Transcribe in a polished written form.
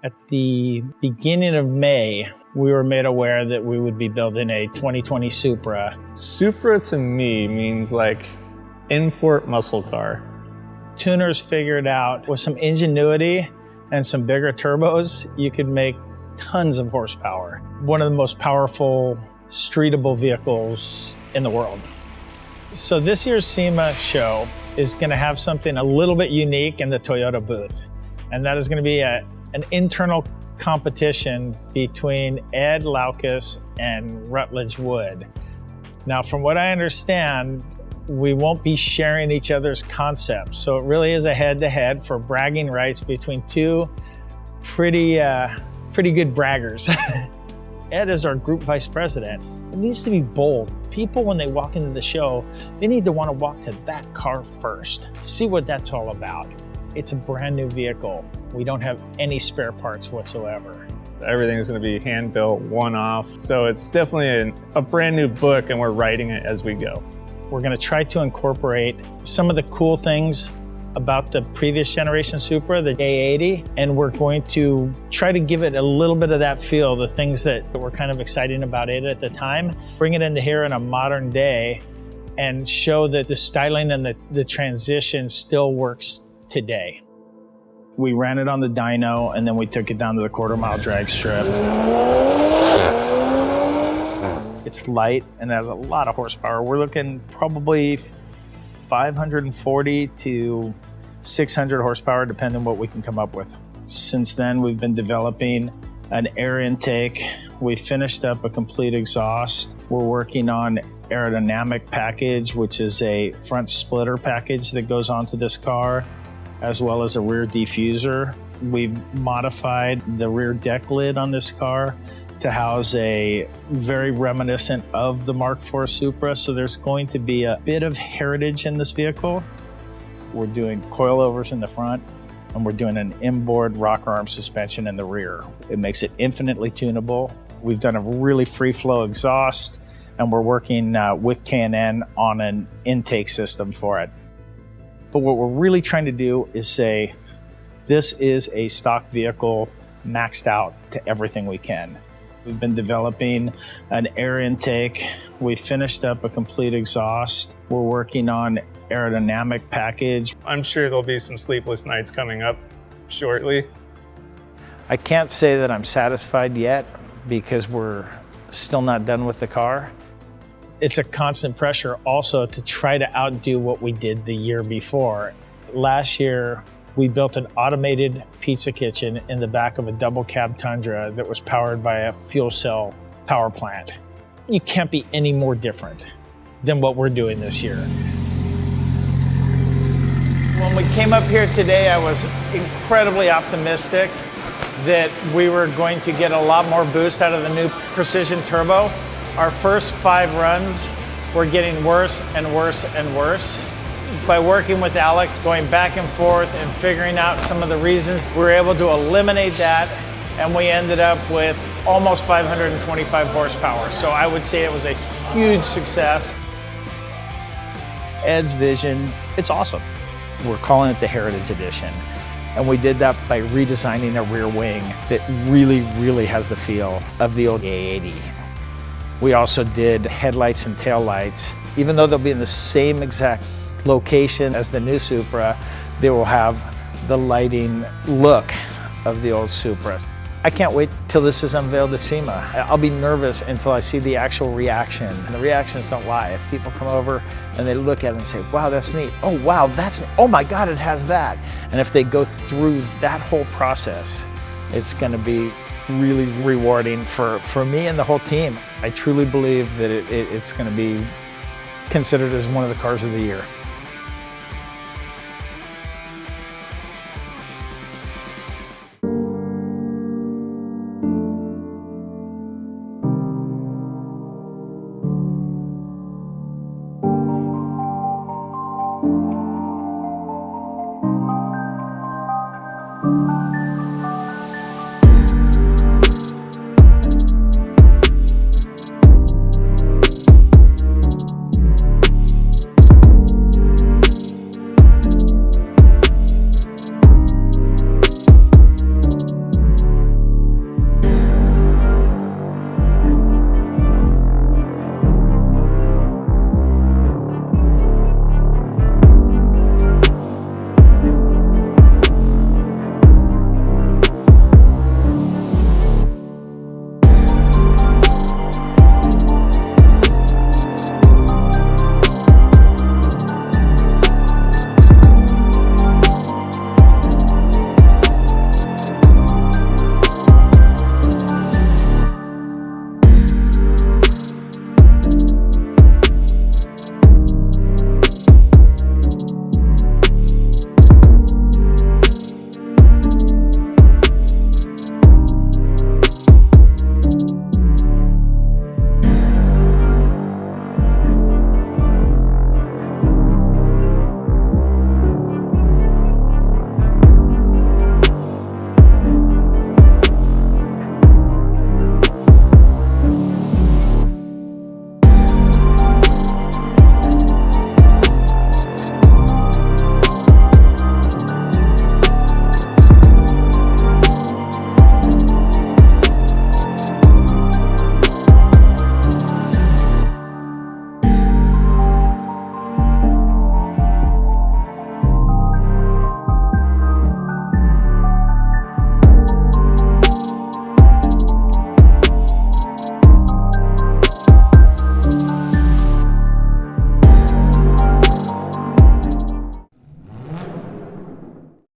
At the beginning of May, we were made aware that we would be building a 2020 Supra. Supra to me means like import muscle car. Tuners figured out with some ingenuity and some bigger turbos, you could make tons of horsepower. One of the most powerful streetable vehicles in the world. So this year's SEMA show is going to have something a little bit unique in the Toyota booth. And that is going to be an internal competition between Ed Laukus and Rutledge Wood. Now, from what I understand, we won't be sharing each other's concepts. So it really is a head-to-head for bragging rights between two pretty good braggers. Ed is our group vice president. It needs to be bold. People, when they walk into the show, they need to want to walk to that car first, see what that's all about. It's a brand new vehicle. We don't have any spare parts whatsoever. Everything is going to be hand-built, one-off. So it's definitely a brand new book, and we're writing it as we go. We're going to try to incorporate some of the cool things about the previous generation Supra, the A80, and we're going to try to give it a little bit of that feel, the things that were kind of exciting about it at the time, bring it into here in a modern day and show that the styling and the transition still works today. We ran it on the dyno and then we took it down to the quarter-mile drag strip. It's light and has a lot of horsepower. We're looking probably 540 to 600 horsepower, depending on what we can come up with. Since then, we've been developing an air intake. We finished up a complete exhaust. We're working on aerodynamic package, which is a front splitter package that goes onto this car, as well as a rear diffuser. We've modified the rear deck lid on this car to house a very reminiscent of the Mark IV Supra. So there's going to be a bit of heritage in this vehicle. We're doing coilovers in the front and we're doing an inboard rocker arm suspension in the rear. It makes it infinitely tunable. We've done a really free flow exhaust and we're working with K&N on an intake system for it. But what we're really trying to do is say, this is a stock vehicle maxed out to everything we can. We've been developing an air intake. We finished up a complete exhaust. We're working on aerodynamic package. I'm sure there'll be some sleepless nights coming up shortly. I can't say that I'm satisfied yet because we're still not done with the car. It's a constant pressure also to try to outdo what we did the year before. Last year, we built an automated pizza kitchen in the back of a double cab Tundra that was powered by a fuel cell power plant. You can't be any more different than what we're doing this year. When we came up here today, I was incredibly optimistic that we were going to get a lot more boost out of the new Precision Turbo. Our first 5 runs were getting worse and worse and worse. By working with Alex, going back and forth and figuring out some of the reasons, we were able to eliminate that and we ended up with almost 525 horsepower. So I would say it was a huge success. Ed's vision, it's awesome. We're calling it the Heritage Edition. And we did that by redesigning a rear wing that really has the feel of the old A80. We also did headlights and taillights. Even though they'll be in the same exact location as the new Supra, they will have the lighting look of the old Supra. I can't wait till this is unveiled at SEMA. I'll be nervous until I see the actual reaction. And the reactions don't lie. If people come over and they look at it and say, wow, that's neat. Oh, wow, oh my God, it has that. And if they go through that whole process, it's gonna be really rewarding for me and the whole team. I truly believe that it's gonna be considered as one of the cars of the year.